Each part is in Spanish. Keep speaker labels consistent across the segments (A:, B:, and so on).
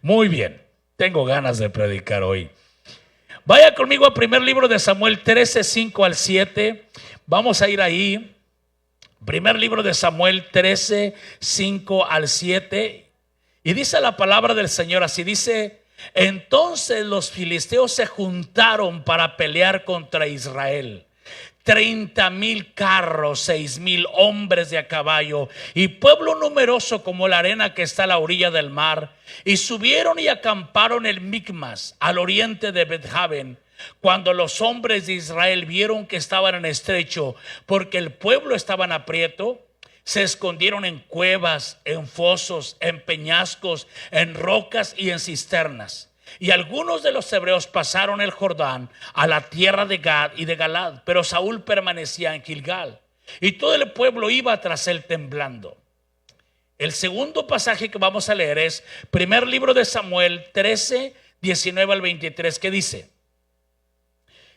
A: Muy bien, tengo ganas de predicar hoy. Vaya conmigo a primer libro de Samuel 13, 5 al 7. Vamos a ir ahí. Primer libro de Samuel 13, 5 al 7. Y dice la palabra del Señor así, dice: entonces los filisteos se juntaron para pelear contra Israel. 30,000 carros, 6,000 hombres de a caballo y pueblo numeroso como la arena que está a la orilla del mar. Y subieron y acamparon en Micmas, al oriente de Bethaven. Cuando los hombres de Israel vieron que estaban en estrecho, porque el pueblo estaba en aprieto, se escondieron en cuevas, en fosos, en peñascos, en rocas y en cisternas. Y algunos de los hebreos pasaron el Jordán a la tierra de Gad y de Galad, pero Saúl permanecía en Gilgal, y todo el pueblo iba tras él temblando. El segundo pasaje que vamos a leer es primer libro de Samuel 13, 19 al 23, que dice: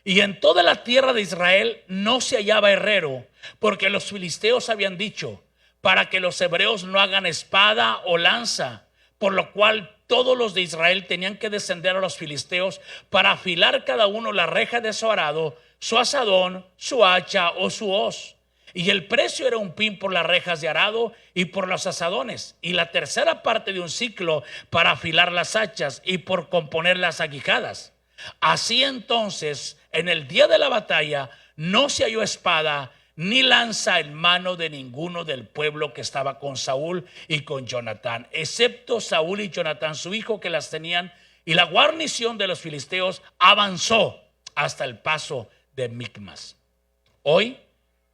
A: y en toda la tierra de Israel no se hallaba herrero, porque los filisteos habían dicho: para que los hebreos no hagan espada o lanza, por lo cual todos los de Israel tenían que descender a los filisteos para afilar cada uno la reja de su arado, su asadón, su hacha o su hoz. Y el precio era un pin por las rejas de arado y por los asadones, y la tercera parte de un siclo para afilar las hachas y por componer las aguijadas. Así entonces, en el día de la batalla, no se halló espada ni lanza en mano de ninguno del pueblo que estaba con Saúl y con Jonatán, excepto Saúl y Jonatán su hijo, que las tenían. Y la guarnición de los filisteos avanzó hasta el paso de Micmas. Hoy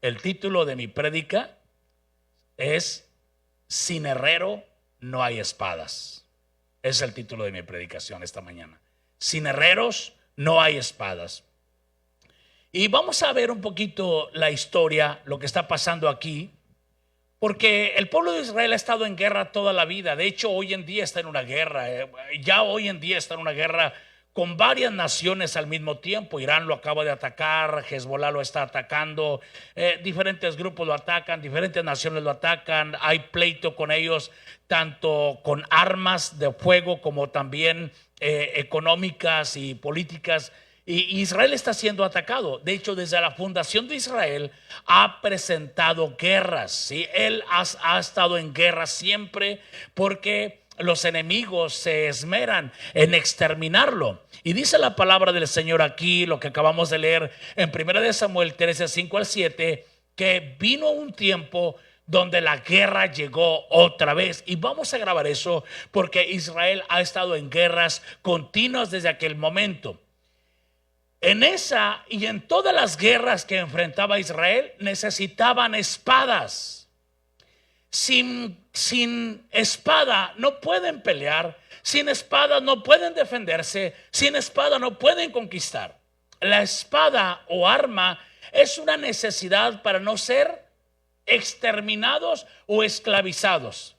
A: el título de mi prédica es: sin herrero no hay espadas. Es el título de mi predicación esta mañana. Sin herreros no hay espadas. Y vamos a ver un poquito la historia, lo que está pasando aquí, porque el pueblo de Israel ha estado en guerra toda la vida. De hecho, hoy en día está en una guerra. Ya hoy en día está en una guerra con varias naciones al mismo tiempo. Irán lo acaba de atacar, Hezbollah lo está atacando, diferentes grupos lo atacan, diferentes naciones lo atacan. Hay pleito con ellos, tanto con armas de fuego como también económicas y políticas. Y Israel está siendo atacado. De hecho, desde la fundación de Israel ha presentado guerras, ¿sí? Él ha estado en guerra siempre, porque los enemigos se esmeran en exterminarlo. Y dice la palabra del Señor aquí, lo que acabamos de leer en 1 Samuel 13, 5 al 7, que vino un tiempo donde la guerra llegó otra vez. Y vamos a grabar eso porque Israel ha estado en guerras continuas desde aquel momento. En esa y en todas las guerras que enfrentaba Israel necesitaban espadas. Sin espada no pueden pelear, sin espada no pueden defenderse, sin espada no pueden conquistar. La espada o arma es una necesidad para no ser exterminados o esclavizados.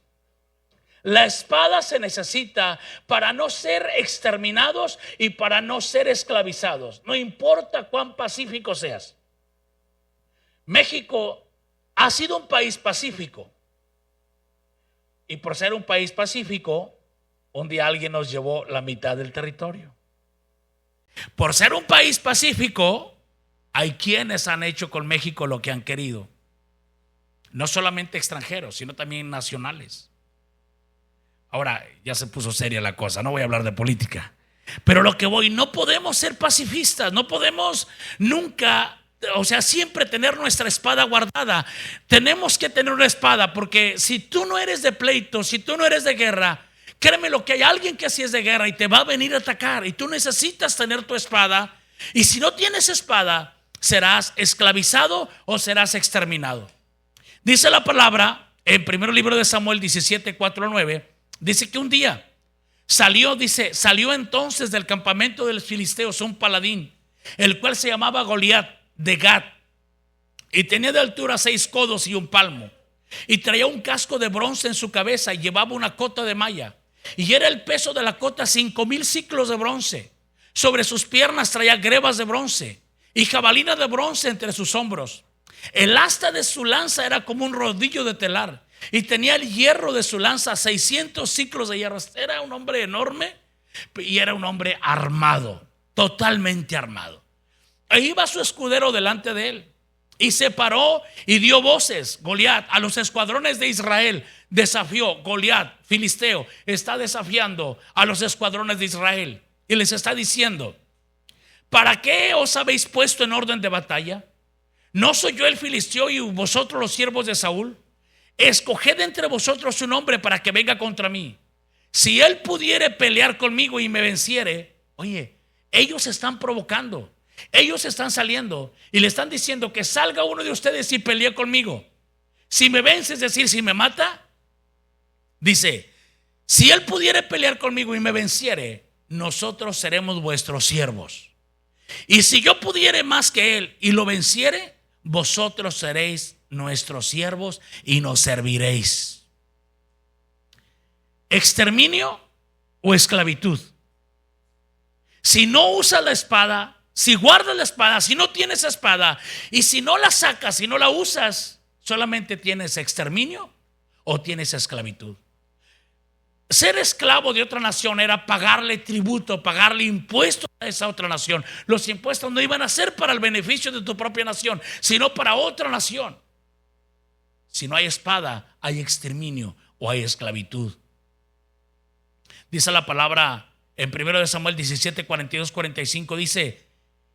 A: La espada se necesita para no ser exterminados y para no ser esclavizados. No importa cuán pacífico seas. México ha sido un país pacífico. Y por ser un país pacífico, un día alguien nos llevó la mitad del territorio. Por ser un país pacífico, hay quienes han hecho con México lo que han querido. No solamente extranjeros, sino también nacionales. Ahora ya se puso seria la cosa, no voy a hablar de política. Pero lo que voy, no podemos ser pacifistas, no podemos nunca, siempre tener nuestra espada guardada. Tenemos que tener una espada, porque si tú no eres de pleito, si tú no eres de guerra, créeme lo que hay alguien que así es de guerra y te va a venir a atacar. Y tú necesitas tener tu espada. Y si no tienes espada, serás esclavizado o serás exterminado. Dice la palabra en primer libro de Samuel 17, 4 a 9. Dice que un día salió entonces del campamento de los filisteos un paladín, el cual se llamaba Goliat de Gat, y tenía de altura 6 codos y un palmo, y traía un casco de bronce en su cabeza, y llevaba una cota de malla, y era el peso de la cota 5,000 siclos de bronce. Sobre sus piernas traía grebas de bronce y jabalina de bronce entre sus hombros. El asta de su lanza era como un rodillo de telar, y tenía el hierro de su lanza, 600 ciclos de hierro. Era un hombre enorme y era un hombre armado, totalmente armado. Ahí iba su escudero delante de él y se paró y dio voces. Goliat a los escuadrones de Israel desafió. Goliat, filisteo, está desafiando a los escuadrones de Israel y les está diciendo: ¿para qué os habéis puesto en orden de batalla? ¿No soy yo el filisteo y vosotros los siervos de Saúl? Escoged entre vosotros un hombre para que venga contra mí. Si él pudiere pelear conmigo y me venciere. Oye, ellos están provocando, ellos están saliendo y le están diciendo que salga uno de ustedes y pelee conmigo. Si me vence, es decir, si me mata, dice, si él pudiere pelear conmigo y me venciere, nosotros seremos vuestros siervos. Y si yo pudiere más que él y lo venciere, vosotros seréis nuestros siervos y nos serviréis. ¿Exterminio o esclavitud? Si no usas la espada, si guardas la espada, si no tienes espada y si no la sacas, si no la usas, solamente tienes exterminio o tienes esclavitud. Ser esclavo de otra nación era pagarle tributo, pagarle impuestos a esa otra nación. Los impuestos no iban a ser para el beneficio de tu propia nación, sino para otra nación. Si no hay espada, hay exterminio o hay esclavitud. Dice la palabra en 1 Samuel 17, 42, 45, dice: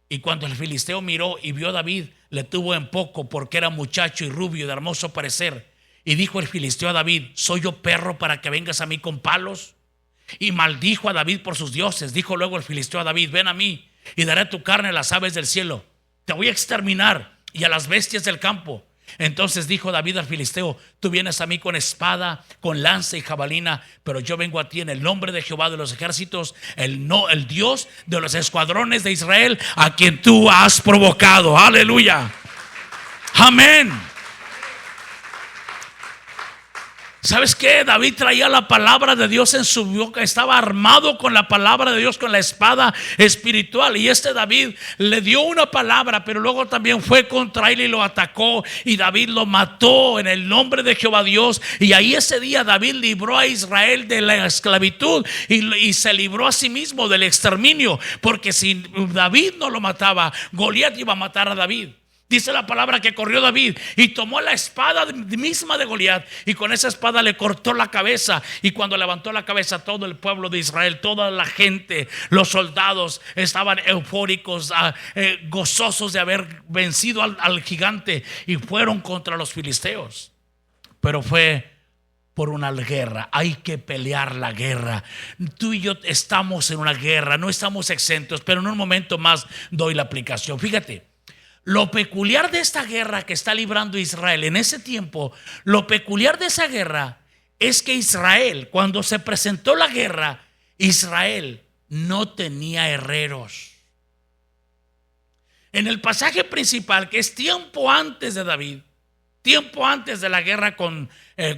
A: y cuando el filisteo miró y vio a David, le tuvo en poco, porque era muchacho y rubio de hermoso parecer. Y dijo el filisteo a David: ¿soy yo perro para que vengas a mí con palos? Y maldijo a David por sus dioses. Dijo luego el filisteo a David: ven a mí y daré tu carne a las aves del cielo. Te voy a exterminar y a las bestias del campo. Entonces dijo David al filisteo: tú vienes a mí con espada, con lanza y jabalina, pero yo vengo a ti en el nombre de Jehová de los ejércitos, el Dios de los escuadrones de Israel, a quien tú has provocado. Aleluya. Amén. ¿Sabes qué? David traía la palabra de Dios en su boca, estaba armado con la palabra de Dios, con la espada espiritual. Y David le dio una palabra, pero luego también fue contra él y lo atacó, y David lo mató en el nombre de Jehová Dios. Y ahí ese día David libró a Israel de la esclavitud y se libró a sí mismo del exterminio, porque si David no lo mataba, Goliat iba a matar a David. Dice la palabra que corrió David y tomó la espada misma de Goliat, y con esa espada le cortó la cabeza. Y cuando levantó la cabeza, todo el pueblo de Israel, toda la gente, los soldados estaban eufóricos, gozosos de haber vencido al gigante, y fueron contra los filisteos. Pero fue por una guerra. Hay que pelear la guerra. Tú y yo estamos en una guerra, no estamos exentos, pero en un momento más doy la aplicación. Fíjate, lo peculiar de esta guerra que está librando Israel en ese tiempo, lo peculiar de esa guerra es que Israel, cuando se presentó la guerra, Israel no tenía herreros. En el pasaje principal, que es tiempo antes de David, tiempo antes de la guerra con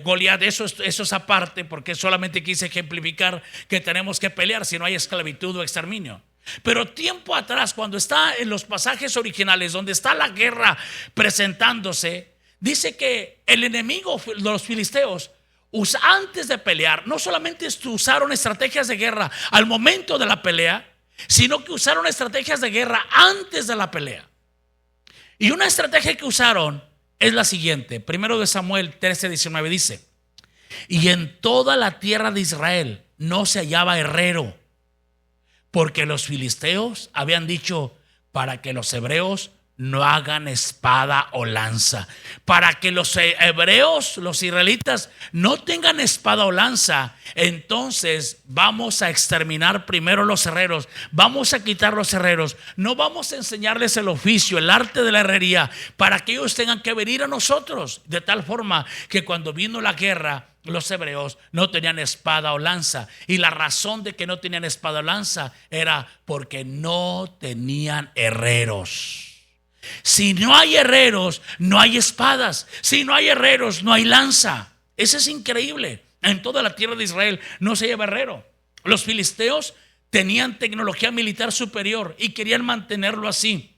A: Goliat, eso es aparte, porque solamente quise ejemplificar que tenemos que pelear si no hay esclavitud o exterminio. Pero tiempo atrás, cuando está en los pasajes originales, donde está la guerra presentándose, dice que el enemigo, los filisteos, antes de pelear, no solamente usaron estrategias de guerra al momento de la pelea, sino que usaron estrategias de guerra antes de la pelea. Y una estrategia que usaron es la siguiente. 1 Samuel 13, 19 dice: y en toda la tierra de Israel no se hallaba herrero, porque los filisteos habían dicho: para que los hebreos no hagan espada o lanza, para que los hebreos, los israelitas, no tengan espada o lanza, entonces vamos a exterminar primero los herreros, vamos a quitar los herreros, no vamos a enseñarles el oficio, el arte de la herrería, para que ellos tengan que venir a nosotros. De tal forma que cuando vino la guerra, los hebreos no tenían espada o lanza. Y la razón de que no tenían espada o lanza era porque no tenían herreros. Si no hay herreros, no hay espadas. Si no hay herreros, no hay lanza. Eso es increíble. En toda la tierra de Israel no se lleva herrero. Los filisteos tenían tecnología militar superior y querían mantenerlo así.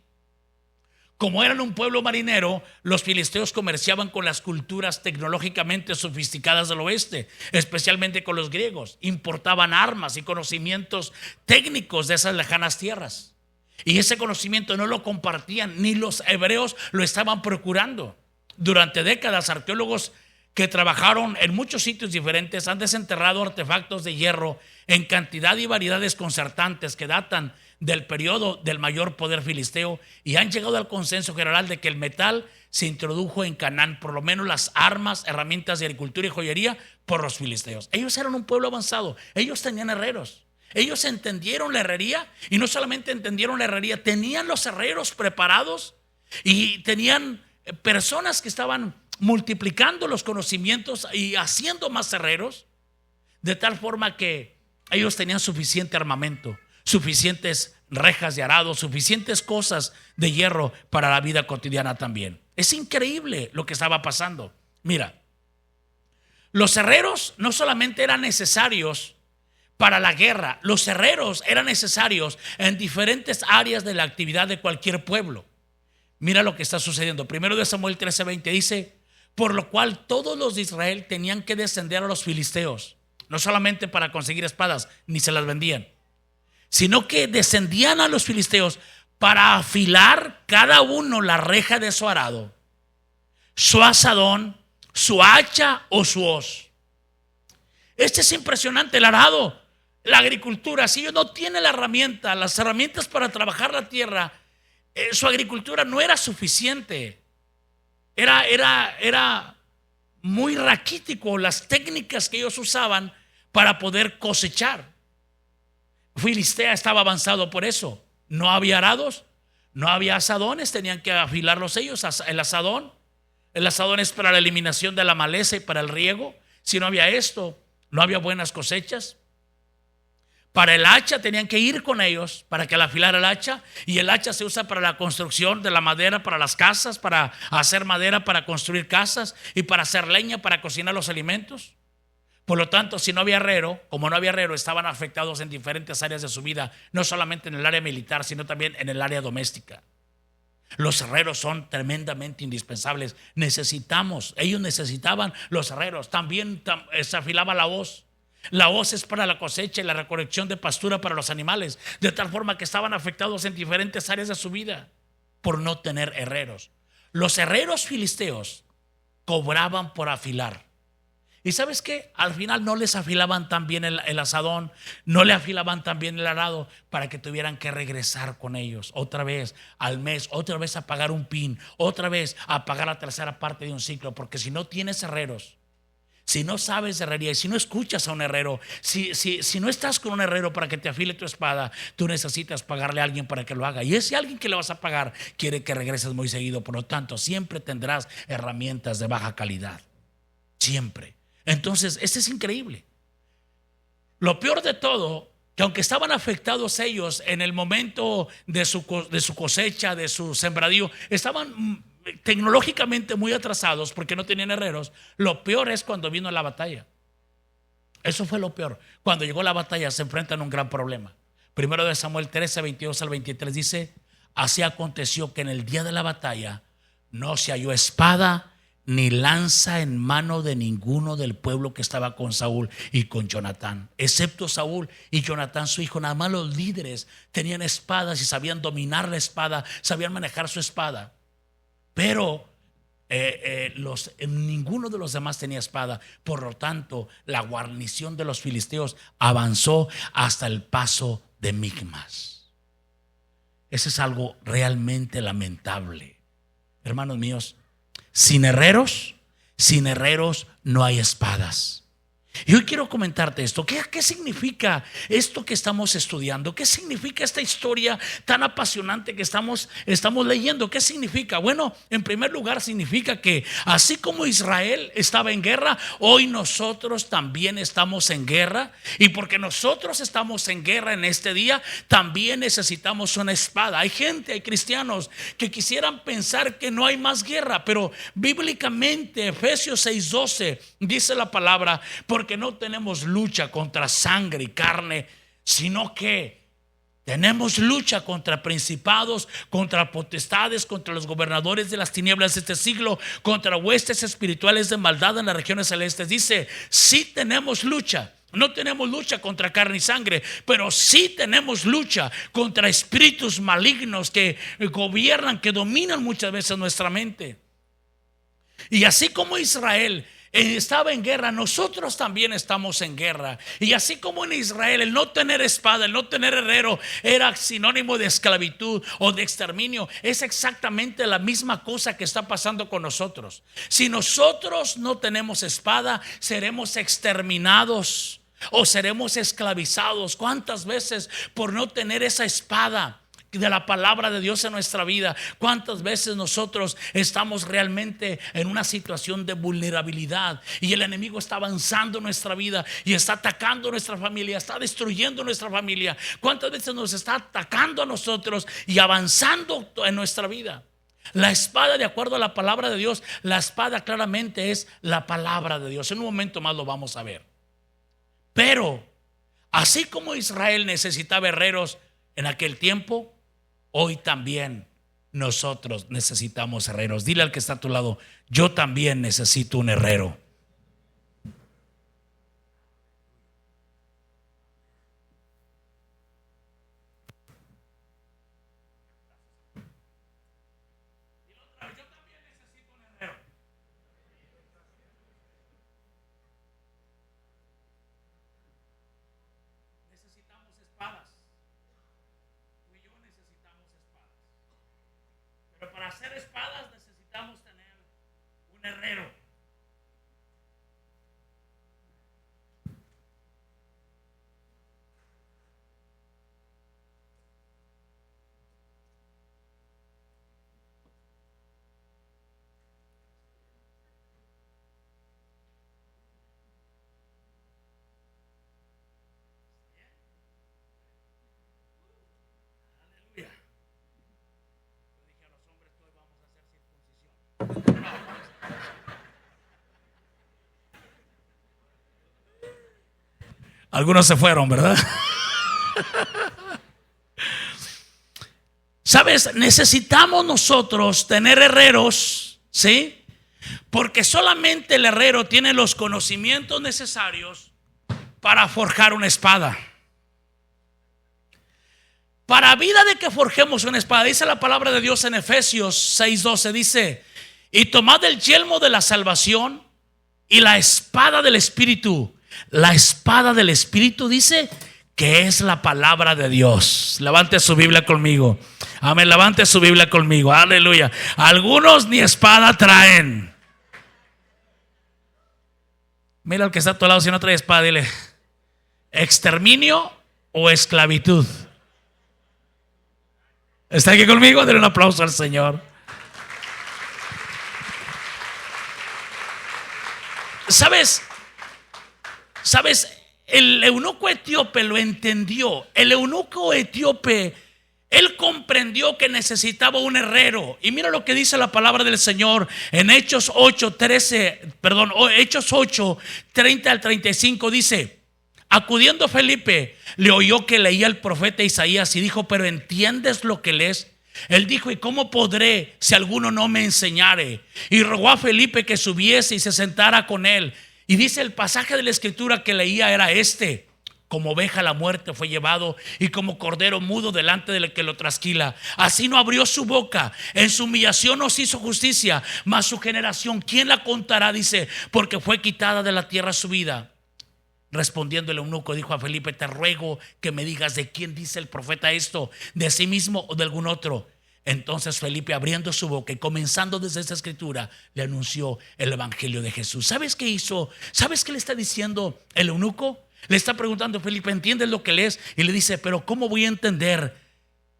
A: Como eran un pueblo marinero, los filisteos comerciaban con las culturas tecnológicamente sofisticadas del oeste, especialmente con los griegos. Importaban armas y conocimientos técnicos de esas lejanas tierras. Y ese conocimiento no lo compartían, ni los hebreos lo estaban procurando. Durante décadas, arqueólogos que trabajaron en muchos sitios diferentes han desenterrado artefactos de hierro en cantidad y variedad desconcertantes que datan del periodo del mayor poder filisteo, y han llegado al consenso general de que el metal se introdujo en Canaán, por lo menos las armas, herramientas de agricultura y joyería, por los filisteos. Ellos eran un pueblo avanzado, ellos tenían herreros, ellos entendieron la herrería, y no solamente entendieron la herrería, tenían los herreros preparados y tenían personas que estaban multiplicando los conocimientos y haciendo más herreros, de tal forma que ellos tenían suficiente armamento, suficientes rejas de arado, suficientes cosas de hierro para la vida cotidiana también. Es increíble lo que estaba pasando. Mira, los herreros no solamente eran necesarios para la guerra, los herreros eran necesarios en diferentes áreas de la actividad de cualquier pueblo. Mira lo que está sucediendo. Primero de Samuel 13:20 dice: por lo cual todos los de Israel tenían que descender a los filisteos, no solamente para conseguir espadas, ni se las vendían, sino que descendían a los filisteos para afilar cada uno la reja de su arado, su azadón, su hacha o su hoz. Este es impresionante, el arado, la agricultura. Si ellos no tienen la herramienta, las herramientas para trabajar la tierra, su agricultura no era suficiente. Era muy raquítico las técnicas que ellos usaban para poder cosechar. Filistea estaba avanzado por eso. No había arados, no había asadones, tenían que afilarlos ellos. El asadón es para la eliminación de la maleza y para el riego. Si no había esto, no había buenas cosechas. Para el hacha tenían que ir con ellos para que al afilar el hacha, y el hacha se usa para la construcción de la madera para las casas, para hacer madera para construir casas, y para hacer leña para cocinar los alimentos. Por lo tanto, si no había herrero, como no había herrero, estaban afectados en diferentes áreas de su vida, no solamente en el área militar, sino también en el área doméstica. Los herreros son tremendamente indispensables. Ellos necesitaban los herreros. También se afilaba la hoz. La hoz es para la cosecha y la recolección de pastura para los animales, de tal forma que estaban afectados en diferentes áreas de su vida por no tener herreros. Los herreros filisteos cobraban por afilar. ¿Y sabes qué? Al final no les afilaban tan bien el asadón, no le afilaban tan bien el arado, para que tuvieran que regresar con ellos otra vez al mes, otra vez a pagar un pin, otra vez a pagar la tercera parte de un ciclo. Porque si no tienes herreros, si no sabes de herrería y si no escuchas a un herrero, si no estás con un herrero para que te afile tu espada, tú necesitas pagarle a alguien para que lo haga. Y ese alguien que le vas a pagar quiere que regreses muy seguido. Por lo tanto, siempre tendrás herramientas de baja calidad. Siempre. Entonces, esto es increíble. Lo peor de todo, que aunque estaban afectados ellos en el momento de su cosecha, de su sembradío, estaban tecnológicamente muy atrasados porque no tenían herreros. Lo peor es cuando vino la batalla. Eso fue lo peor. Cuando llegó la batalla se enfrentan a un gran problema. Primero de Samuel 13:22-23 dice: así aconteció que en el día de la batalla no se halló espada ni lanza en mano de ninguno del pueblo que estaba con Saúl y con Jonatán, excepto Saúl y Jonatán su hijo. Nada más los líderes tenían espadas y sabían dominar la espada, sabían manejar su espada. Pero ninguno de los demás tenía espada. Por lo tanto, la guarnición de los filisteos avanzó hasta el paso de Micmas. Eso es algo realmente lamentable. Hermanos míos, sin herreros no hay espadas. Y hoy quiero comentarte esto. ¿Qué significa esto que estamos estudiando? ¿Qué significa esta historia tan apasionante que estamos leyendo? ¿Qué significa? Bueno, en primer lugar significa que así como Israel estaba en guerra, hoy nosotros también estamos en guerra. Y porque nosotros estamos en guerra en este día, también necesitamos una espada. Hay cristianos que quisieran pensar que no hay más guerra, pero bíblicamente Efesios 6:12 dice la palabra: porque no tenemos lucha contra sangre y carne, sino que Tenemos lucha contra principados, contra potestades, contra los gobernadores de las tinieblas de este siglo, contra huestes espirituales de maldad en las regiones celestes. Dice, sí tenemos lucha. No tenemos lucha contra carne y sangre, pero sí tenemos lucha contra espíritus malignos que gobiernan, que dominan muchas veces nuestra mente. Y así como Israel estaba en guerra, nosotros también estamos en guerra. Y así como en Israel el no tener espada, el no tener herrero era sinónimo de esclavitud o de exterminio, es exactamente la misma cosa que está pasando con nosotros. Si nosotros no tenemos espada, seremos exterminados o seremos esclavizados. ¿Cuántas veces por no tener esa espada de la palabra de Dios en nuestra vida, cuántas veces nosotros estamos realmente en una situación de vulnerabilidad y el enemigo está avanzando en nuestra vida y está atacando nuestra familia, está destruyendo nuestra familia? ¿Cuántas veces nos está atacando a nosotros y avanzando en nuestra vida? La espada, de acuerdo a la palabra de Dios, la espada claramente es la palabra de Dios. En un momento más lo vamos a ver. Pero así como Israel necesitaba herreros en aquel tiempo, hoy también nosotros necesitamos herreros. Dile al que está a tu lado, yo también necesito un herrero. Necesitamos espadas. Tú y yo necesitamos espadas. Pero para hacer espadas necesitamos tener un herrero. Aleluya. Yo dije a los hombres que hoy vamos a hacer circuncisión. Algunos se fueron, ¿verdad? Sabes, necesitamos nosotros tener herreros, ¿sí? Porque solamente el herrero tiene los conocimientos necesarios para forjar una espada. Para vida de que forjemos una espada, dice la palabra de Dios en Efesios 6:12, dice: y tomad el yelmo de la salvación y la espada del Espíritu. La espada del Espíritu dice que es la palabra de Dios. Levante su Biblia conmigo. Amén, levante su Biblia conmigo. Aleluya. Algunos ni espada traen. Mira al que está a tu lado, si no trae espada, dile: exterminio o esclavitud. ¿Está aquí conmigo? Denle un aplauso al Señor. ¿Sabes? El eunuco etíope lo entendió. El eunuco etíope, él comprendió que necesitaba un herrero. Y mira lo que dice la palabra del Señor en Hechos 8, 30 al 35. Dice: acudiendo Felipe, le oyó que leía el profeta Isaías y dijo: pero ¿entiendes lo que lees? Él dijo: ¿y cómo podré si alguno no me enseñare? Y rogó a Felipe que subiese y se sentara con él. Y dice el pasaje de la escritura que leía era este: como oveja a la muerte fue llevado, y como cordero mudo delante del que lo trasquila, así no abrió su boca. En su humillación nos hizo justicia, mas su generación, ¿quién la contará? Dice: porque fue quitada de la tierra su vida. Respondiendo el eunuco dijo a Felipe: te ruego que me digas de quién dice el profeta esto, de sí mismo o de algún otro. Entonces Felipe, abriendo su boca y comenzando desde esta escritura, le anunció el evangelio de Jesús. ¿Sabes qué hizo? ¿Sabes qué le está diciendo el eunuco? Le está preguntando a Felipe: ¿entiendes lo que lees? Y le dice: pero ¿cómo voy a entender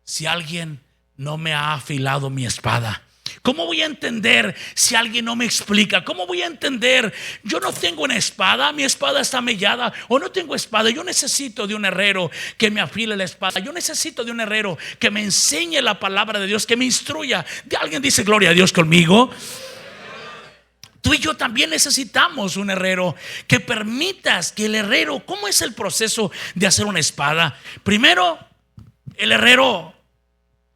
A: si alguien no me ha afilado mi espada? ¿Cómo voy a entender si alguien no me explica? ¿Cómo voy a entender? Yo no tengo una espada, mi espada está mellada, o no tengo espada. Yo necesito de un herrero que me afile la espada. Yo necesito de un herrero que me enseñe la palabra de Dios, que me instruya. ¿Alguien dice gloria a Dios conmigo? Tú y yo también necesitamos un herrero que permitas que el herrero, ¿cómo es el proceso de hacer una espada? Primero, El herrero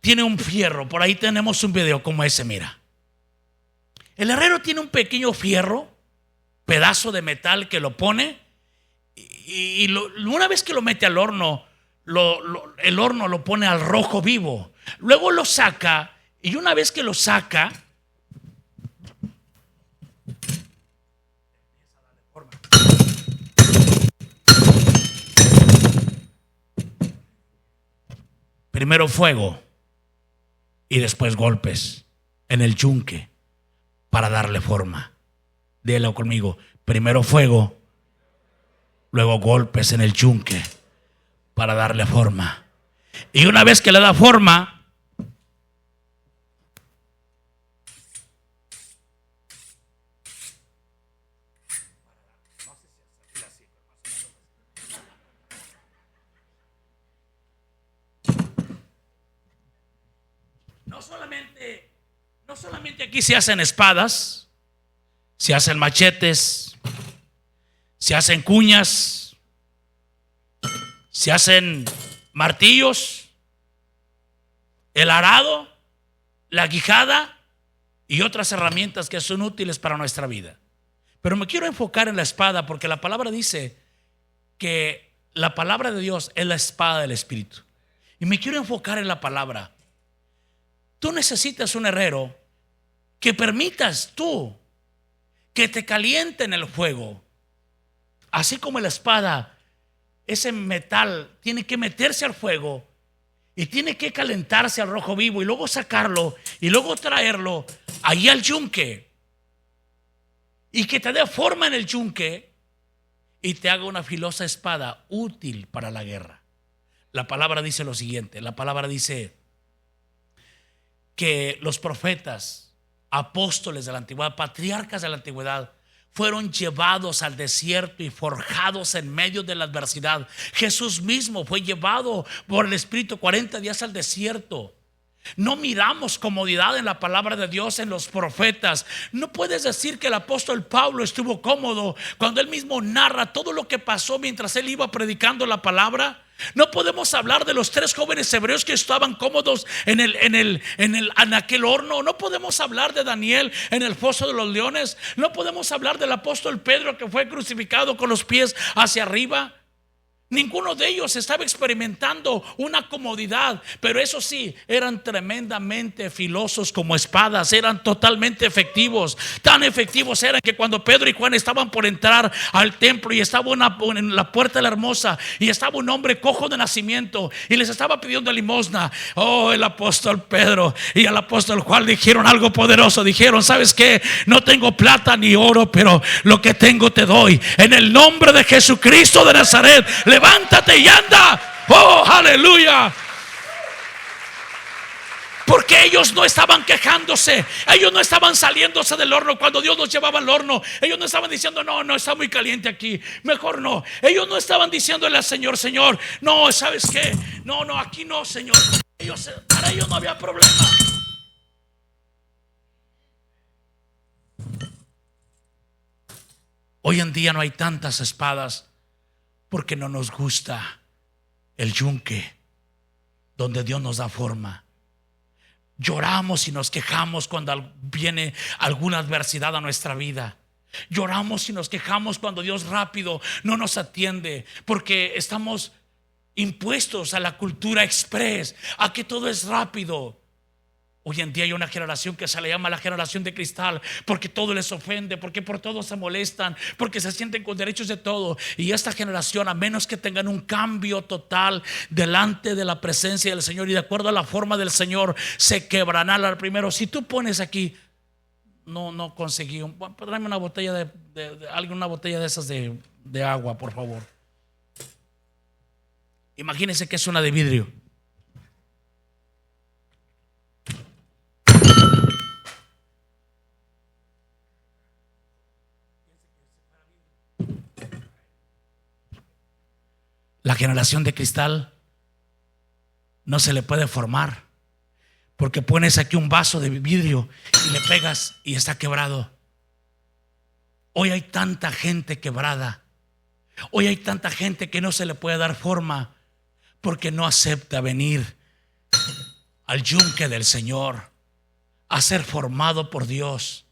A: tiene un fierro. Por ahí tenemos un video como ese, mira. El herrero tiene un pequeño fierro, pedazo de metal que lo pone y una vez que lo mete al horno, el horno lo pone al rojo vivo. Luego lo saca y una vez que lo saca, primero fuego y después golpes en el yunque para darle forma. Dilo conmigo: primero fuego, luego golpes en el yunque para darle forma. Y una vez que le da forma, no solamente aquí se hacen espadas, se hacen machetes, se hacen cuñas, se hacen martillos, el arado, la quijada y otras herramientas que son útiles para nuestra vida. Pero me quiero enfocar en la espada, porque la palabra dice que la palabra de Dios es la espada del Espíritu. Y me quiero enfocar en la palabra. Tú necesitas un herrero que permitas tú que te caliente en el fuego. Así como la espada, ese metal tiene que meterse al fuego y tiene que calentarse al rojo vivo y luego sacarlo y luego traerlo ahí al yunque y que te dé forma en el yunque y te haga una filosa espada útil para la guerra. La palabra dice lo siguiente: la palabra dice que los profetas, apóstoles de la antigüedad, patriarcas de la antigüedad, fueron llevados al desierto y forjados en medio de la adversidad. Jesús mismo fue llevado por el Espíritu 40 días al desierto. No miramos comodidad en la palabra de Dios, en los profetas. No puedes decir que el apóstol Pablo estuvo cómodo cuando él mismo narra todo lo que pasó mientras él iba predicando la palabra. No podemos hablar de los 3 jóvenes hebreos que estaban cómodos en aquel horno. No podemos hablar de Daniel en el foso de los leones. No podemos hablar del apóstol Pedro que fue crucificado con los pies hacia arriba. Ninguno de ellos estaba experimentando una comodidad, pero eso sí, eran tremendamente filosos como espadas, eran totalmente efectivos. Tan efectivos eran que cuando Pedro y Juan estaban por entrar al templo y estaba en la puerta de la hermosa y estaba un hombre cojo de nacimiento y les estaba pidiendo limosna, el apóstol Pedro y el apóstol Juan dijeron algo poderoso. Dijeron: ¿sabes qué? No tengo plata ni oro, pero lo que tengo te doy. En el nombre de Jesucristo de Nazaret, levántate y anda. Oh, aleluya. Porque ellos no estaban quejándose, ellos no estaban saliéndose del horno cuando Dios los llevaba al horno. Ellos no estaban diciendo: no, está muy caliente aquí, mejor no. Ellos no estaban diciéndole al Señor: Señor, no, ¿sabes qué? No, aquí no, Señor. Para ellos no había problema. Hoy en día no hay tantas espadas porque no nos gusta el yunque donde Dios nos da forma. Lloramos y nos quejamos cuando viene alguna adversidad a nuestra vida. Lloramos y nos quejamos cuando Dios rápido no nos atiende, porque estamos impuestos a la cultura express, a que todo es rápido. Hoy en día hay una generación que se le llama la generación de cristal, porque todo les ofende, porque por todo se molestan, porque se sienten con derechos de todo. Y esta generación, a menos que tengan un cambio total delante de la presencia del Señor y de acuerdo a la forma del Señor, se quebrarán. Primero, si tú pones aquí, no conseguí, tráeme una botella una botella de esas de agua, por favor. Imagínense que es una de vidrio. La generación de cristal no se le puede formar, porque pones aquí un vaso de vidrio y le pegas y está quebrado. Hoy hay tanta gente quebrada. Hoy hay tanta gente que no se le puede dar forma porque no acepta venir al yunque del Señor, a ser formado por Dios,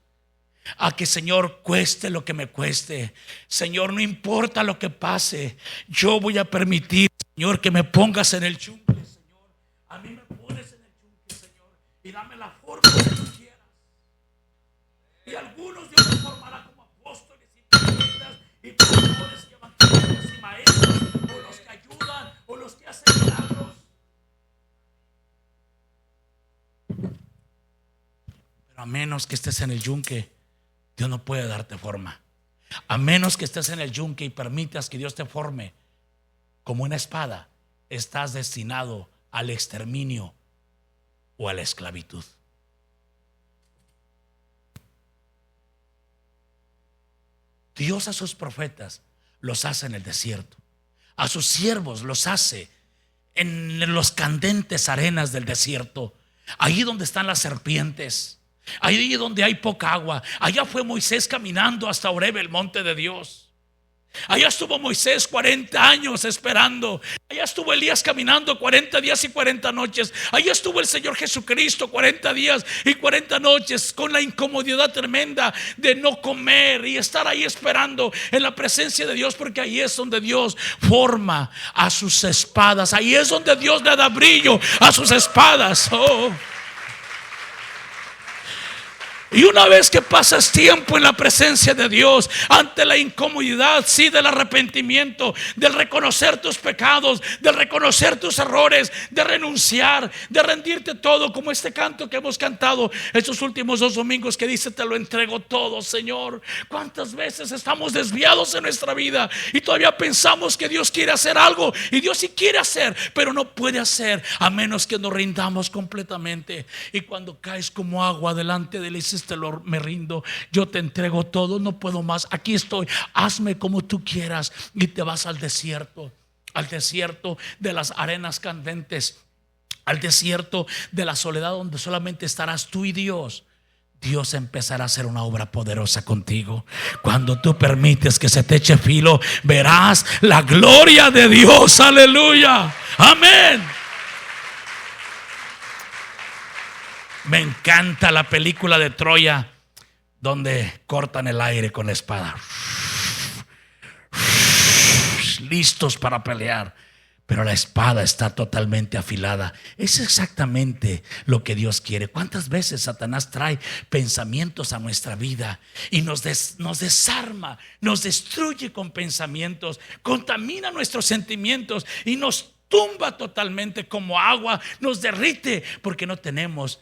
A: a que, Señor, cueste lo que me cueste. Señor, no importa lo que pase, yo voy a permitir, Señor, que me pongas en el yunque, Señor. A mí me pones en el yunque, Señor, y dame la forma que tú quieras. Y algunos Dios los formará como apóstoles y profetas y pastores y evangelistas y maestros, o los que ayudan, o los que hacen milagros. Pero a menos que estés en el yunque, Dios no puede darte forma. A menos que estés en el yunque y permitas que Dios te forme como una espada, estás destinado al exterminio o a la esclavitud. Dios a sus profetas los hace en el desierto, a sus siervos los hace en los candentes arenas del desierto, ahí donde están las serpientes, ahí donde hay poca agua. Allá fue Moisés caminando hasta Horeb, el monte de Dios. Allá estuvo Moisés 40 años esperando. Allá estuvo Elías caminando 40 días y 40 noches. Allá estuvo el Señor Jesucristo 40 días y 40 noches con la incomodidad tremenda de no comer y estar ahí esperando en la presencia de Dios, porque ahí es donde Dios forma a sus espadas. Ahí es donde Dios le da brillo a sus espadas. Y una vez que pasas tiempo en la presencia de Dios, ante la incomodidad, sí, del arrepentimiento, del reconocer tus pecados, del reconocer tus errores, de renunciar, de rendirte todo, como este canto que hemos cantado estos últimos 2 domingos, que dice: te lo entrego todo, Señor. ¿Cuántas veces estamos desviados en nuestra vida y todavía pensamos que Dios quiere hacer algo? Y Dios sí quiere hacer, pero no puede hacer a menos que nos rindamos completamente. Y cuando caes como agua delante de Él, dices: me rindo, yo te entrego todo, no puedo más, aquí estoy, hazme como tú quieras. Y te vas al desierto de las arenas candentes, al desierto de la soledad, donde solamente estarás tú y Dios. Dios empezará a hacer una obra poderosa contigo. Cuando tú permites que se te eche filo, verás la gloria de Dios. Aleluya, amén. Me encanta la película de Troya, donde cortan el aire con la espada, listos para pelear, pero la espada está totalmente afilada. Es exactamente lo que Dios quiere. ¿Cuántas veces Satanás trae pensamientos a nuestra vida y nos desarma, nos destruye con pensamientos, contamina nuestros sentimientos y nos tumba totalmente como agua, nos derrite, porque no tenemos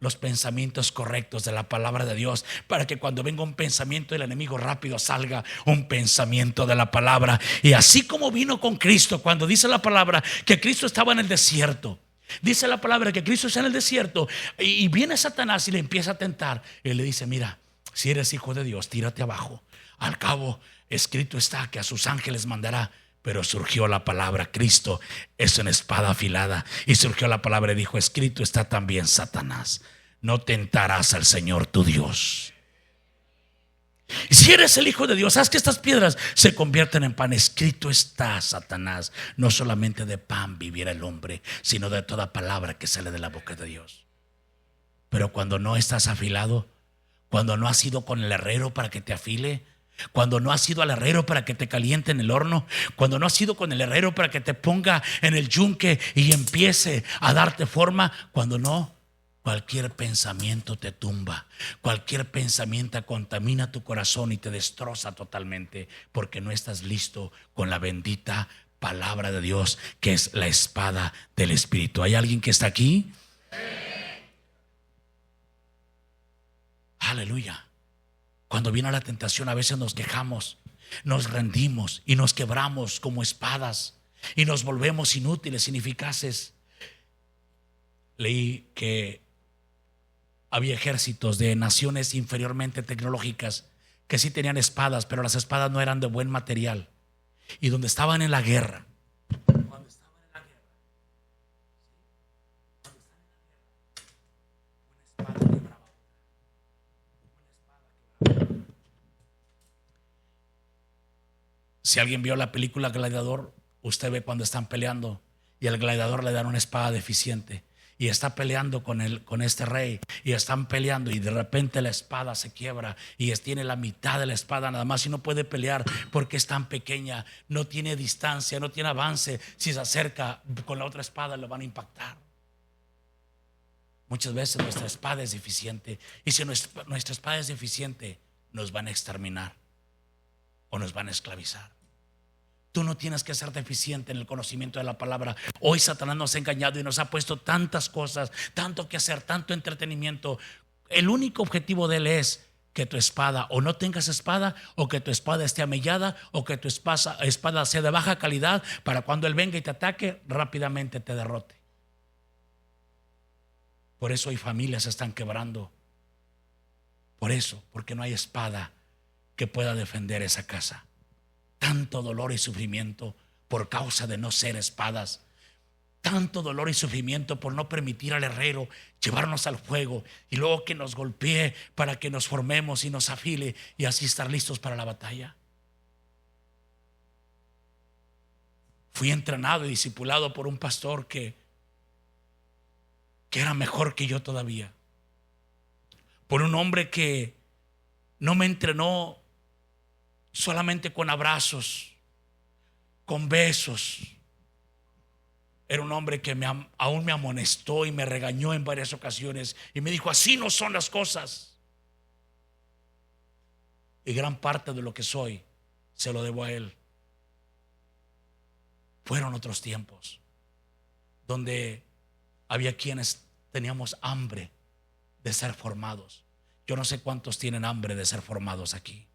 A: los pensamientos correctos de la palabra de Dios, para que cuando venga un pensamiento del enemigo, rápido salga un pensamiento de la palabra. Y así como vino con Cristo, cuando dice la palabra que Cristo estaba en el desierto, dice la palabra que Cristo está en el desierto, y viene Satanás y le empieza a tentar, y le dice: mira, si eres hijo de Dios, tírate abajo. Al cabo, escrito está que a sus ángeles mandará. Pero surgió la palabra: Cristo es una espada afilada. Y surgió la palabra y dijo: escrito está también, Satanás, no tentarás al Señor tu Dios. Y si eres el Hijo de Dios, haz que estas piedras se conviertan en pan. Escrito está, Satanás, no solamente de pan vivirá el hombre, sino de toda palabra que sale de la boca de Dios. Pero cuando no estás afilado, cuando no has ido con el herrero para que te afile, cuando no has ido al herrero para que te caliente en el horno, cuando no has ido con el herrero para que te ponga en el yunque y empiece a darte forma, cuando no, cualquier pensamiento te tumba, cualquier pensamiento contamina tu corazón y te destroza totalmente, porque no estás listo con la bendita palabra de Dios, que es la espada del Espíritu. ¿Hay alguien que está aquí? Aleluya. Cuando viene la tentación, a veces nos quejamos, nos rendimos y nos quebramos como espadas y nos volvemos inútiles, ineficaces. Leí que había ejércitos de naciones inferiormente tecnológicas que sí tenían espadas, pero las espadas no eran de buen material. Y donde estaban en la guerra, si alguien vio la película Gladiador, usted ve cuando están peleando y al gladiador le dan una espada deficiente y está peleando con este rey, y están peleando y de repente la espada se quiebra y tiene la mitad de la espada nada más y no puede pelear porque es tan pequeña, no tiene distancia, no tiene avance. Si se acerca con la otra espada le van a impactar. Muchas veces nuestra espada es deficiente, y si nuestra espada es deficiente, nos van a exterminar o nos van a esclavizar. Tú no tienes que ser deficiente en el conocimiento de la palabra. Hoy Satanás nos ha engañado y nos ha puesto tantas cosas, tanto que hacer, tanto entretenimiento. El único objetivo de él es que tu espada o no tengas espada, o que tu espada esté amellada, o que tu espada sea de baja calidad, para cuando él venga y te ataque, rápidamente te derrote. Por eso hoy familias se están quebrando. Por eso, porque no hay espada que pueda defender esa casa. Tanto dolor y sufrimiento por causa de no ser espadas. Tanto dolor y sufrimiento por no permitir al herrero llevarnos al fuego y luego que nos golpee para que nos formemos y nos afile y así estar listos para la batalla. Fui entrenado y discipulado por un pastor que era mejor que yo todavía. Por un hombre que no me entrenó solamente con abrazos, con besos. Era un hombre que aún me amonestó y me regañó en varias ocasiones y me dijo: así no son las cosas. Y gran parte de lo que soy se lo debo a él. Fueron otros tiempos donde había quienes teníamos hambre de ser formados. Yo no sé cuántos tienen hambre de ser formados aquí.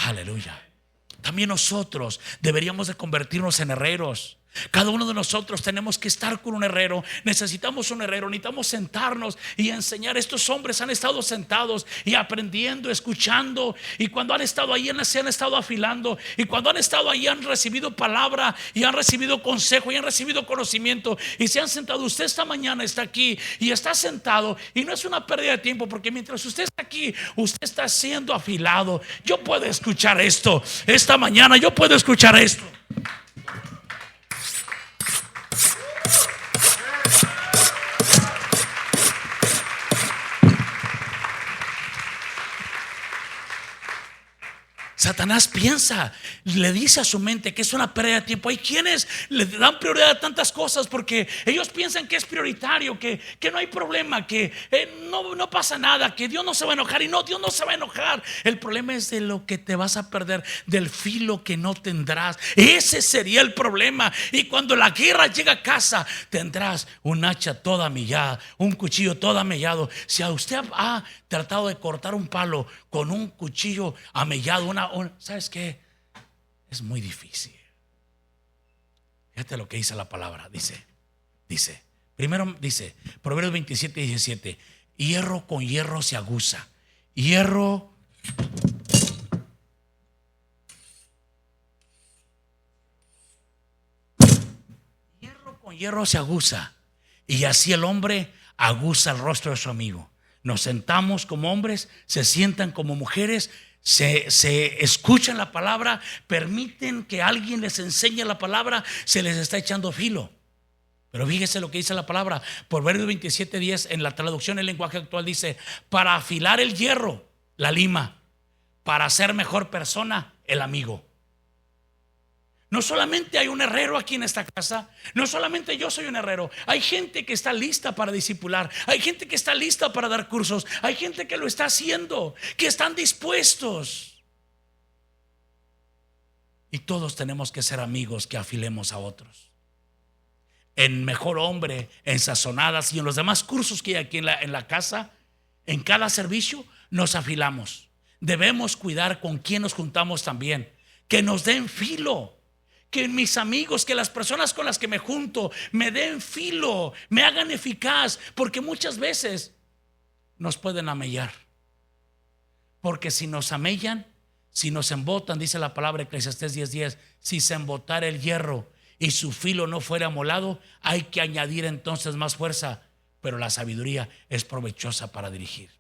A: Aleluya. También nosotros deberíamos de convertirnos en herreros. Cada uno de nosotros tenemos que estar con un herrero. Necesitamos un herrero, necesitamos sentarnos y enseñar. Estos hombres han estado sentados y aprendiendo, escuchando, y cuando han estado ahí se han estado afilando, y cuando han estado ahí han recibido palabra y han recibido consejo y han recibido conocimiento y se han sentado. Usted esta mañana está aquí y está sentado, y no es una pérdida de tiempo, porque mientras usted está aquí, usted está siendo afilado. Yo puedo escuchar esto esta mañana, yo puedo escuchar esto. Satanás piensa, le dice a su mente que es una pérdida de tiempo. Hay quienes le dan prioridad a tantas cosas porque ellos piensan que es prioritario, que no hay problema, que no pasa nada, que Dios no se va a enojar. Y no, Dios no se va a enojar. El problema es de lo que te vas a perder, del filo que no tendrás. Ese sería el problema. Y cuando la guerra llega a casa, tendrás un hacha toda amillada, un cuchillo todo amellado. Si a usted ha tratado de cortar un palo con un cuchillo amellado, ¿sabes qué? Es muy difícil. Fíjate lo que dice la palabra. Dice, primero dice, Proverbios 27:17, hierro con hierro se aguza. Hierro con hierro se aguza, y así el hombre aguza el rostro de su amigo. Nos sentamos como hombres, se sientan como mujeres, se escuchan la palabra, permiten que alguien les enseñe la palabra, se les está echando filo. Pero fíjese lo que dice la palabra, Proverbios 27:10, en la traducción del lenguaje actual dice: para afilar el hierro, la lima; para ser mejor persona, el amigo. No solamente hay un herrero aquí en esta casa, no solamente yo soy un herrero. Hay gente que está lista para discipular, hay gente que está lista para dar cursos, hay gente que lo está haciendo, que están dispuestos. Y todos tenemos que ser amigos que afilemos a otros. En Mejor Hombre, en Sazonadas y en los demás cursos que hay aquí en la casa, en cada servicio nos afilamos. Debemos cuidar con quién nos juntamos también, que nos den filo. Que mis amigos, que las personas con las que me junto me den filo, me hagan eficaz, porque muchas veces nos pueden amellar. Porque si nos amellan, si nos embotan, dice la palabra Eclesiastés 10:10, si se embotara el hierro y su filo no fuera amolado, hay que añadir entonces más fuerza, pero la sabiduría es provechosa para dirigir.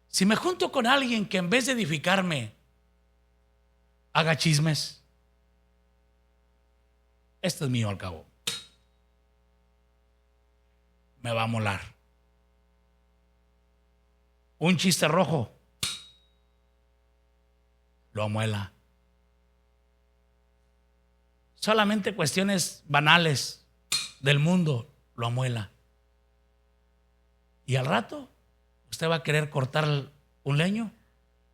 A: Si me junto con alguien que en vez de edificarme haga chismes, esto es mío al cabo. me va a molar. Un chiste rojo lo amuela. Solamente cuestiones banales del mundo lo amuela. Y al rato usted va a querer cortar un leño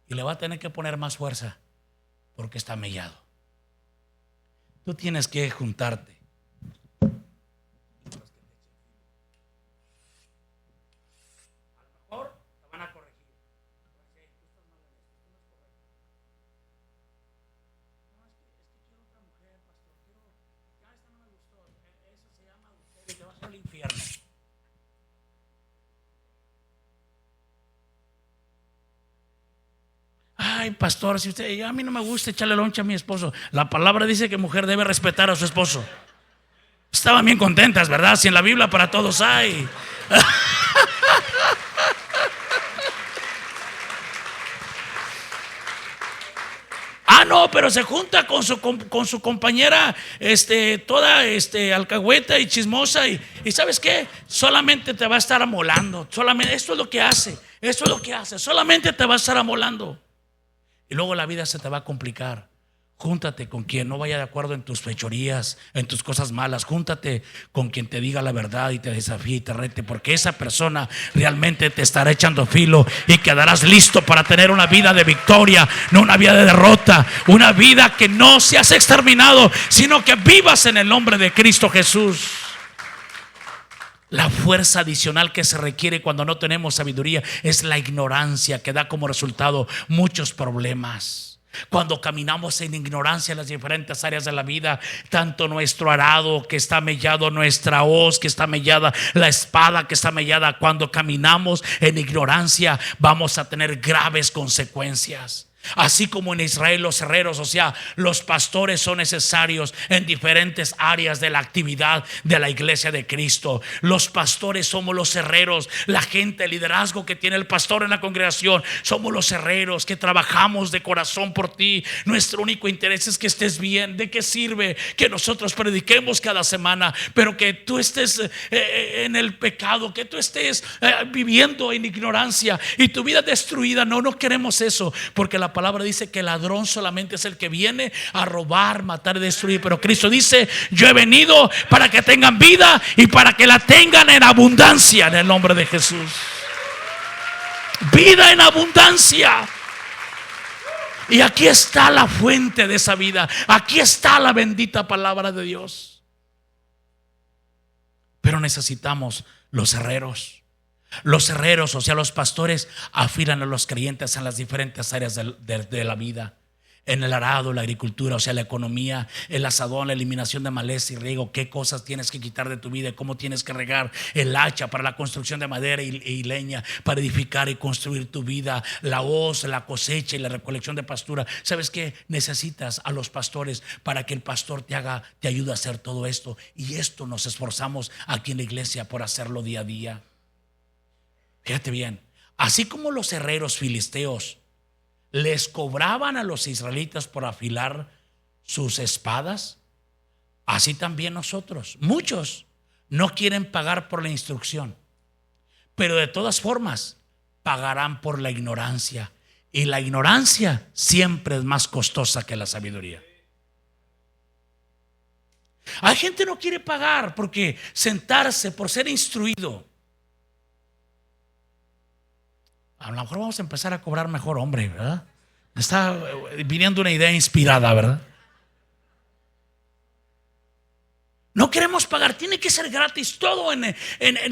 A: y le va a tener que poner más fuerza porque está mellado. Tú tienes que juntarte. A lo mejor te van a corregir. No, es que quiero otra mujer, pastor. Ya esta no me gustó. Eso se llama adulterio y te vas al infierno. Ay, pastor, si usted, a mí no me gusta echarle loncha a mi esposo. La palabra dice que mujer debe respetar a su esposo. Estaban bien contentas, ¿verdad? Si en la Biblia para todos hay. No, pero se junta con su compañera, toda alcahueta y chismosa, y ¿sabes qué? Solamente te va a estar amolando. Solamente, esto es lo que hace. Solamente te va a estar amolando. Y luego la vida se te va a complicar. Júntate con quien no vaya de acuerdo en tus fechorías, en tus cosas malas. Júntate con quien te diga la verdad y te desafíe y te rete, porque esa persona realmente te estará echando filo y quedarás listo para tener una vida de victoria, no una vida de derrota, una vida que no seas exterminado, sino que vivas en el nombre de Cristo Jesús. La fuerza adicional que se requiere cuando no tenemos sabiduría es la ignorancia, que da como resultado muchos problemas. Cuando caminamos en ignorancia en las diferentes áreas de la vida, tanto nuestro arado que está mellado, nuestra hoz que está mellada, la espada que está mellada, cuando caminamos en ignorancia vamos a tener graves consecuencias. Así como en Israel los herreros, o sea, los pastores son necesarios en diferentes áreas de la actividad de la iglesia de Cristo. Los pastores somos los herreros, la gente, el liderazgo que tiene el pastor en la congregación, somos los herreros que trabajamos de corazón por ti. Nuestro único interés es que estés bien. ¿De qué sirve que nosotros prediquemos cada semana, pero que tú estés en el pecado, que tú estés viviendo en ignorancia y tu vida destruida? No queremos eso, porque la palabra dice que el ladrón solamente es el que viene a robar, matar y destruir. Pero Cristo dice: yo he venido para que tengan vida y para que la tengan en abundancia, en el nombre de Jesús. Vida en abundancia. Y aquí está la fuente de esa vida. Aquí está la bendita palabra de Dios. Pero necesitamos los herreros. Los herreros, o sea, los pastores, afilan a los creyentes en las diferentes áreas de la vida. En el arado, la agricultura, o sea, la economía, el asadón, la eliminación de maleza y riego. Qué cosas tienes que quitar de tu vida, cómo tienes que regar. El hacha para la construcción de madera y leña, para edificar y construir tu vida. La hoz, la cosecha y la recolección de pastura. ¿Sabes qué? Necesitas a los pastores para que el pastor te ayude a hacer todo esto. Y esto nos esforzamos aquí en la iglesia por hacerlo día a día. Fíjate bien, así como los herreros filisteos les cobraban a los israelitas por afilar sus espadas, así también nosotros. Muchos no quieren pagar por la instrucción, pero de todas formas pagarán por la ignorancia, y la ignorancia siempre es más costosa que la sabiduría. Hay gente que no quiere pagar porque sentarse, por ser instruido. A lo mejor vamos a empezar a cobrar mejor, hombre, ¿verdad? Me está viniendo una idea inspirada, ¿verdad? No queremos pagar, tiene que ser gratis. Todo en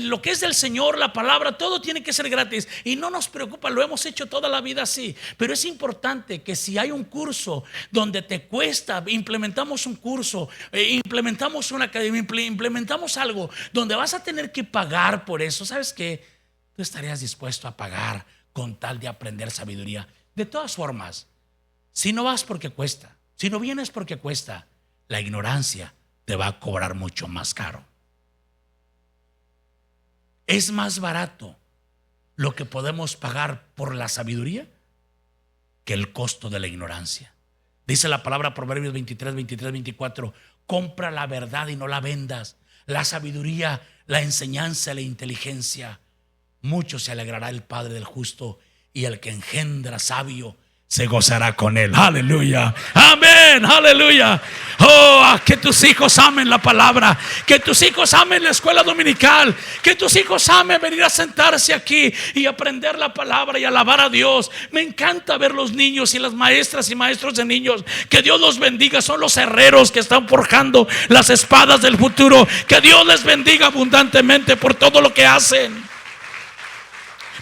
A: lo que es del Señor, la palabra, todo tiene que ser gratis. Y no nos preocupa, lo hemos hecho toda la vida así. Pero es importante que si hay un curso donde te cuesta, implementamos un curso, implementamos una academia, implementamos algo donde vas a tener que pagar por eso. ¿Sabes qué? Tú estarías dispuesto a pagar con tal de aprender sabiduría. De todas formas, si no vas porque cuesta, si no vienes porque cuesta, la ignorancia te va a cobrar mucho más caro. Es más barato lo que podemos pagar por la sabiduría que el costo de la ignorancia. Dice la palabra Proverbios 23, 24: compra la verdad y no la vendas. La sabiduría la enseñanza y la inteligencia, mucho se alegrará el Padre del justo, y el que engendra sabio se gozará con él. Aleluya, amén, aleluya. Oh, que tus hijos amen la palabra, que tus hijos amen la escuela dominical, que tus hijos amen venir a sentarse aquí y aprender la palabra y alabar a Dios. Me encanta ver los niños y las maestras y maestros de niños. Que Dios los bendiga, son los herreros que están forjando las espadas del futuro. Que Dios les bendiga abundantemente por todo lo que hacen.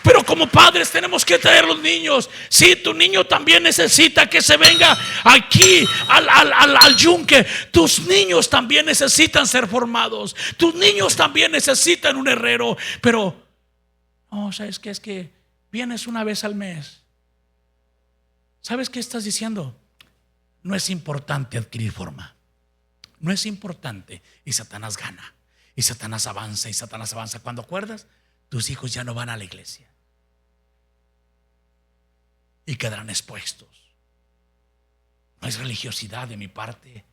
A: Pero como padres tenemos que traer los niños. Si tu niño también necesita que se venga aquí al yunque, tus niños también necesitan ser formados. Tus niños también necesitan un herrero. Pero no, ¿sabes qué? Es que vienes una vez al mes. ¿Sabes qué estás diciendo? No es importante adquirir forma. No es importante. Y Satanás gana. Y Satanás avanza. Y Satanás avanza. Cuando acuerdas, tus hijos ya no van a la iglesia y quedarán expuestos. No es religiosidad de mi parte.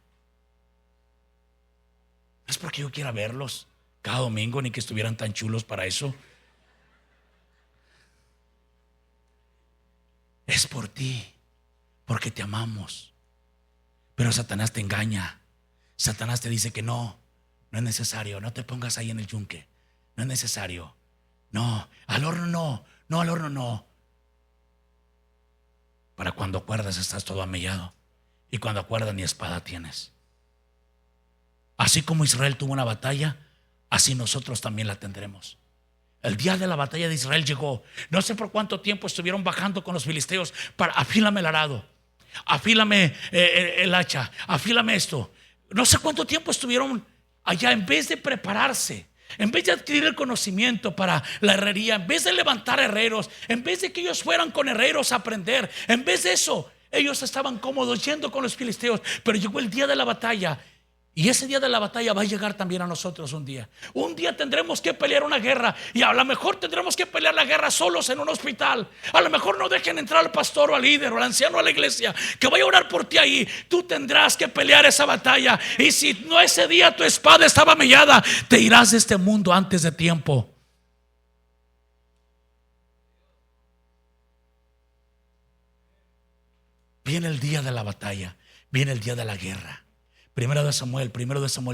A: No es porque yo quiera verlos cada domingo, ni que estuvieran tan chulos para eso. Es por ti, porque te amamos. Pero Satanás te engaña. Satanás te dice que no es necesario. No te pongas ahí en el yunque. No es necesario. No, al horno no. No, al horno no. Para cuando acuerdas estás todo amellado. Y cuando acuerdas ni espada tienes. Así como Israel tuvo una batalla, así nosotros también la tendremos. El día de la batalla de Israel llegó. No sé por cuánto tiempo estuvieron bajando con los filisteos para afílame el arado, afílame el hacha, afílame esto. No sé cuánto tiempo estuvieron allá. En vez de prepararse, en vez de adquirir el conocimiento para la herrería, en vez de levantar herreros, en vez de que ellos fueran con herreros a aprender, en vez de eso, ellos estaban cómodos yendo con los filisteos. Pero llegó el día de la batalla. Y ese día de la batalla va a llegar también a nosotros un día. Un día tendremos que pelear una guerra. Y a lo mejor tendremos que pelear la guerra solos en un hospital. A lo mejor no dejen entrar al pastor o al líder o al anciano a la iglesia, que vaya a orar por ti ahí. Tú tendrás que pelear esa batalla. Y si no ese día tu espada estaba mellada, te irás de este mundo antes de tiempo. Viene el día de la batalla. Viene el día de la guerra. Primero de Samuel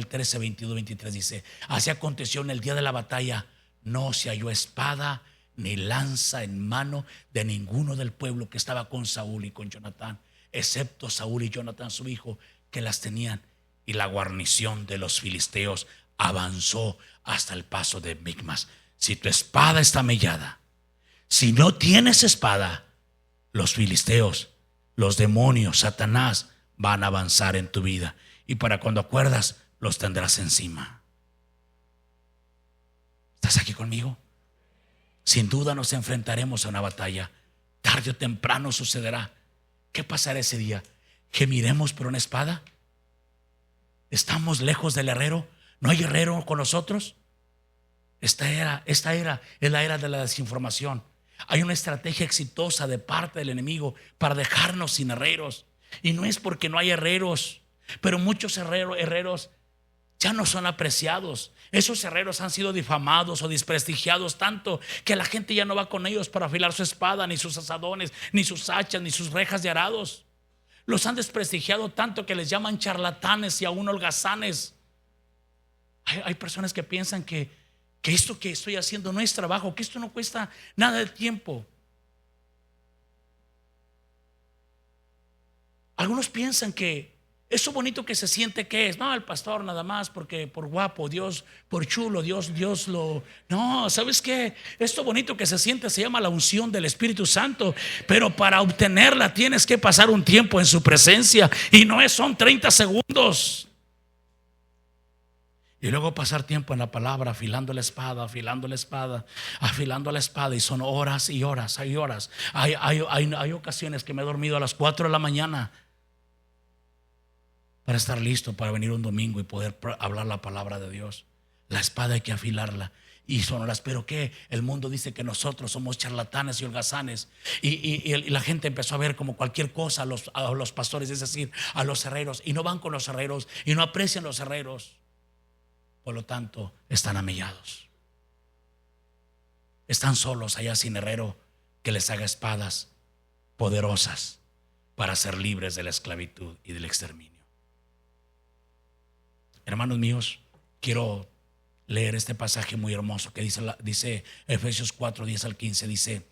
A: 13, 22, 23 dice: así aconteció en el día de la batalla, no se halló espada ni lanza en mano de ninguno del pueblo que estaba con Saúl y con Jonatán, excepto Saúl y Jonatán su hijo, que las tenían. Y la guarnición de los filisteos avanzó hasta el paso de Micmas. Si tu espada está mellada, si no tienes espada, los filisteos, los demonios, Satanás van a avanzar en tu vida. Y para cuando acuerdas, los tendrás encima. ¿Estás aquí conmigo? Sin duda nos enfrentaremos a una batalla. Tarde o temprano sucederá. ¿Qué pasará ese día? ¿Gemiremos por una espada? ¿Estamos lejos del herrero? ¿No hay herrero con nosotros? Esta era es la era de la desinformación. Hay una estrategia exitosa de parte del enemigo para dejarnos sin herreros. Y no es porque no hay herreros, pero muchos herreros ya no son apreciados. Esos herreros han sido difamados o desprestigiados tanto que la gente ya no va con ellos para afilar su espada, ni sus asadones, ni sus hachas, ni sus rejas de arados. Los han desprestigiado tanto que les llaman charlatanes y aún holgazanes. Hay personas que piensan que esto que estoy haciendo no es trabajo, que esto no cuesta nada de tiempo. Algunos piensan que eso bonito que se siente, que es, no, el pastor nada más porque por guapo, Dios, por chulo, Dios lo. No, ¿sabes qué? Esto bonito que se siente se llama la unción del Espíritu Santo. Pero para obtenerla tienes que pasar un tiempo en su presencia. Y no son 30 segundos. Y luego pasar tiempo en la palabra, afilando la espada, afilando la espada, afilando la espada. Y son horas y horas, hay horas. Hay ocasiones que me he dormido a las 4 de la mañana para estar listo para venir un domingo y poder hablar la palabra de Dios. La espada hay que afilarla. Y son horas, pero que el mundo dice que nosotros somos charlatanes y holgazanes. Y la gente empezó a ver como cualquier cosa a los pastores, es decir, a los herreros. Y no van con los herreros y no aprecian los herreros. por lo tanto están amillados. Están solos allá sin herrero que les haga espadas poderosas para ser libres de la esclavitud y del exterminio. Hermanos míos, quiero leer este pasaje muy hermoso que dice Efesios 4, 10 al 15. Dice: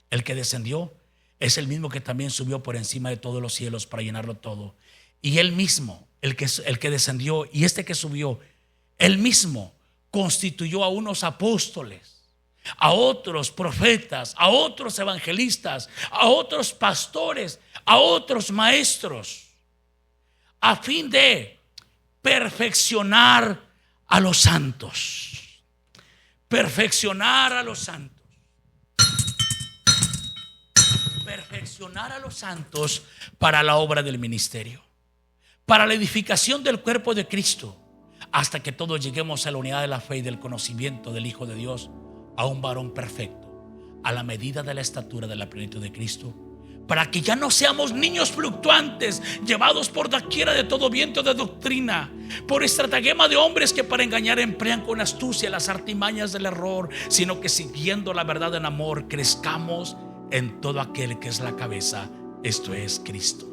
A: el que descendió es el mismo que también subió por encima de todos los cielos para llenarlo todo. Y él mismo, el que descendió y este que subió, él mismo constituyó a unos apóstoles, a otros profetas, a otros evangelistas, a otros pastores, a otros maestros, a fin de perfeccionar a los santos. Perfeccionar a los santos. Perfeccionar a los santos para la obra del ministerio, para la edificación del cuerpo de Cristo, hasta que todos lleguemos a la unidad de la fe y del conocimiento del Hijo de Dios, a un varón perfecto, a la medida de la estatura de la plenitud de Cristo, para que ya no seamos niños fluctuantes, llevados por doquiera de todo viento de doctrina, por estratagema de hombres que para engañar emplean con astucia las artimañas del error, sino que siguiendo la verdad en amor, crezcamos en todo aquel que es la cabeza, esto es Cristo.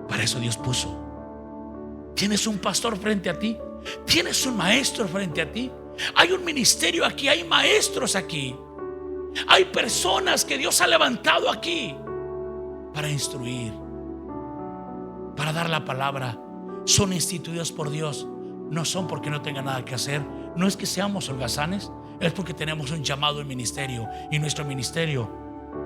A: Para eso Dios puso. Tienes un pastor frente a ti, tienes un maestro frente a ti, hay un ministerio aquí, hay maestros aquí, hay personas que Dios ha levantado aquí para instruir, para dar la palabra. Son instituidos por Dios, no son porque no tengan nada que hacer. No es que seamos holgazanes, es porque tenemos un llamado en ministerio, y nuestro ministerio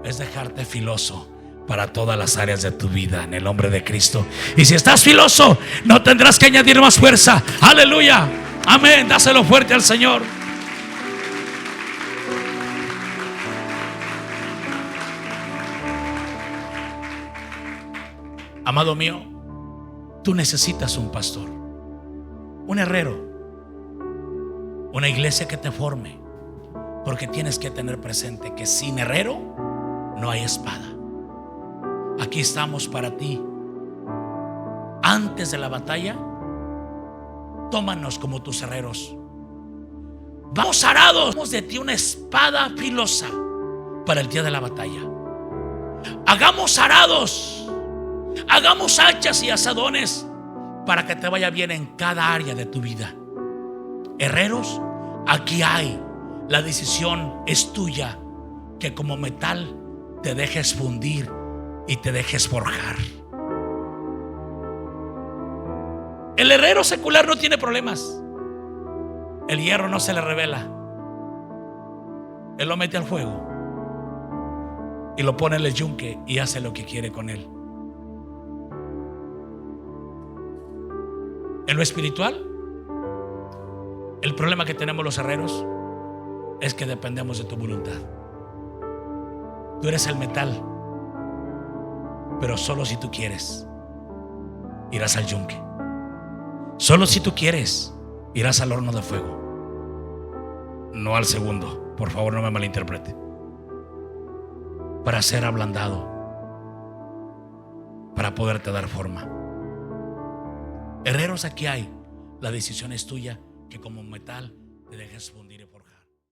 A: es dejarte filoso para todas las áreas de tu vida en el nombre de Cristo. Y si estás filoso, no tendrás que añadir más fuerza. Aleluya, amén. Dáselo fuerte al Señor. Amado mío, tú necesitas un pastor, un herrero, una iglesia que te forme, porque tienes que tener presente que sin herrero no hay espada. Aquí estamos para ti. Antes de la batalla, tómanos como tus herreros. Vamos arados, hagamos de ti una espada filosa para el día de la batalla. Hagamos arados, hagamos hachas y asadones para que te vaya bien en cada área de tu vida. Herreros, aquí hay. La decisión es tuya, que como metal te dejes fundir y te dejes forjar. El herrero secular no tiene problemas. El hierro no se le revela. Él lo mete al fuego y lo pone en el yunque y hace lo que quiere con él. En lo espiritual, el problema que tenemos los herreros es que dependemos de tu voluntad. Tú eres el metal, pero solo si tú quieres irás al yunque. Solo si tú quieres irás al horno de fuego, no al segundo. Por favor, no me malinterprete. Para ser ablandado, para poderte dar forma. Herreros aquí hay. La decisión es tuya, que como metal te dejes fundir y forjar.